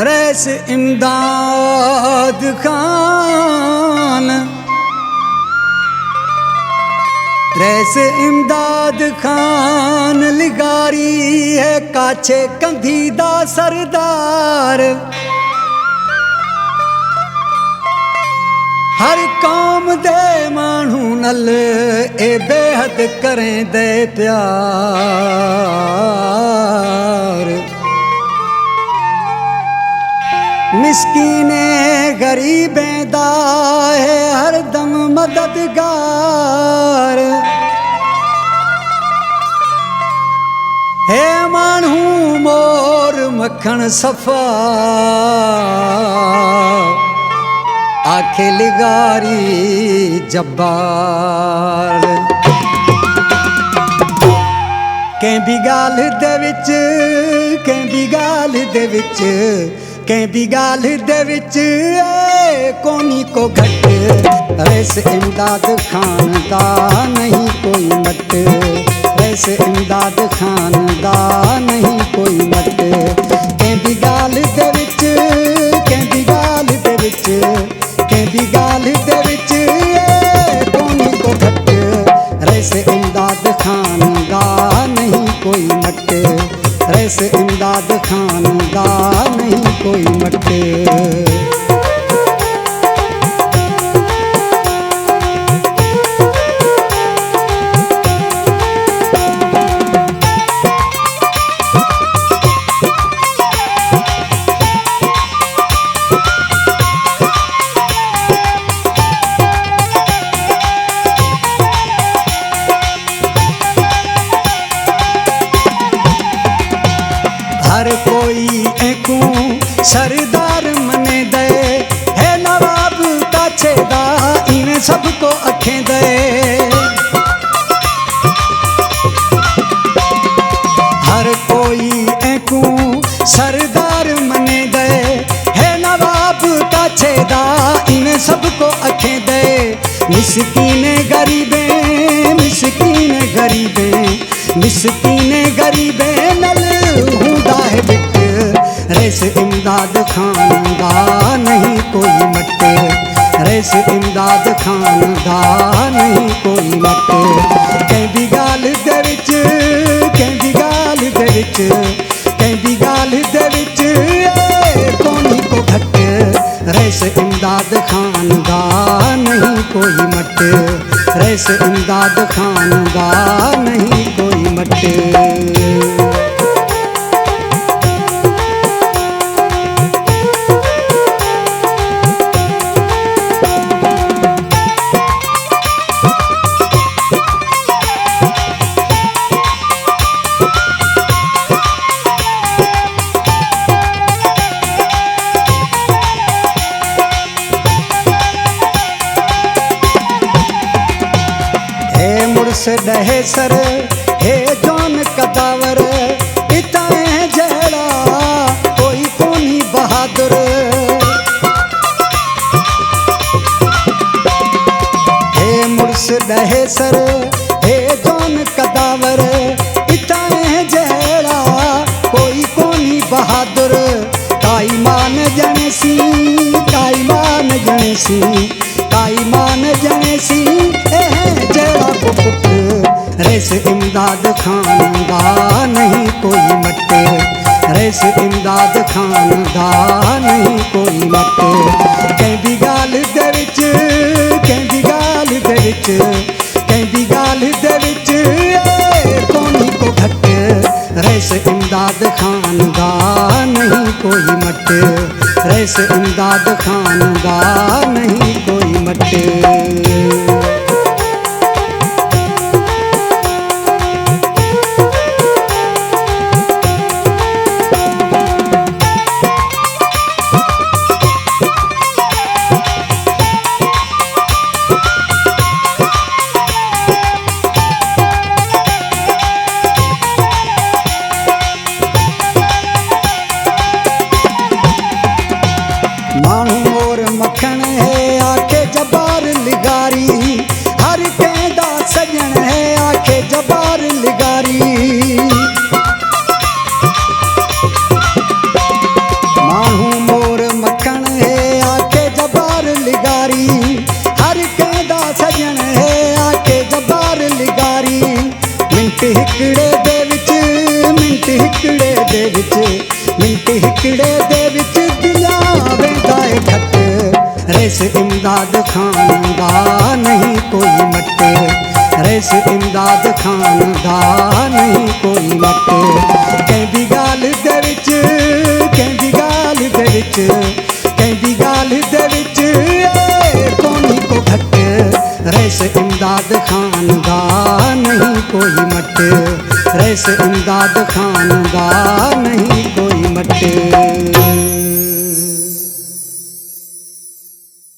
रैस इमदाद खान, रैस इमदाद खान लिगारी है काछे कंधी दा सरदार। हर कौम दे मानू नल ए बेहद करें दे प्यार। मिस्कीने गरीबें दा है हर दम मददगार। हे मानू मोर मक्खन सफा आखे लिगारी जब्बार। कैं भी गाल दे विच, कैं भी गाल दे विच, कैं भी गाल दे विच कोनी को घट। रैस इमदाद खान दा नहीं कोई मट, रैस इमदाद खान दा नहीं कोई मट। कैं भी गाल दे विच, कैं भी गाल दे विच, कैं भी गाल दे विच कोनी को घट। रैस इमदाद खान दा नहीं कोई मट, रैस इमदाद खान दा नहीं कोई मट। हर कोई एकू सरदार मने दे, है नवाब काछे दा इवें सबको अखें दे। हर कोई एकू सरदार मने दे, है नवाब काछे दा इवें सबको अखें दे। मिस्कीने गरीबें, मिस्कीने गरीबें, मिस्कीने गरीबें नल हुंदा है बिट। रैस इमदाद खान दा नहीं कोई मट, रैस इमदाद खान दा नहीं कोई मट। कैं भी गाल दे विच, कैं भी गाल दे विच, कैं भी गाल दे विच कोनी को घट। रैस इमदाद खान दा नहीं कोई मट, रैस इमदाद खान दा नहीं कोई मट। से डहे सर हे जोन कदावर, इताए जड़ा कोई कोनी बहादुर। हे मुर्स डहे सर हे जोन कदावर, इताए जड़ा कोई कोनी बहादुर। काई मान जने सी, काई मान जने सी, काई मान जने सी जड़ा को पुट। रैस इमदाद खान दा नहीं कोई मट, रैस इमदाद खान दा नहीं कोई मट। कैं भी गाल दे विच, कैं भी गाल दे विच, कैं भी गाल दे विच कोनी को घट। रैस इमदाद खान दा नहीं कोई मट, रैस इमदाद खान दा नहीं कोई मट। मानू और मक्खन है आके जबार लिगारी। घट, रैस इमदाद खान दा नहीं कोई मट, रैस इमदाद खान दा नहीं कोई मट। कहदी गाल दे विच, कहदी गाल दे विच, कहदी गाल दे विच कोनी को घट, रैस इमदाद खान दा नहीं कोई मट, रैस इमदाद खान दा नहीं कोई मट।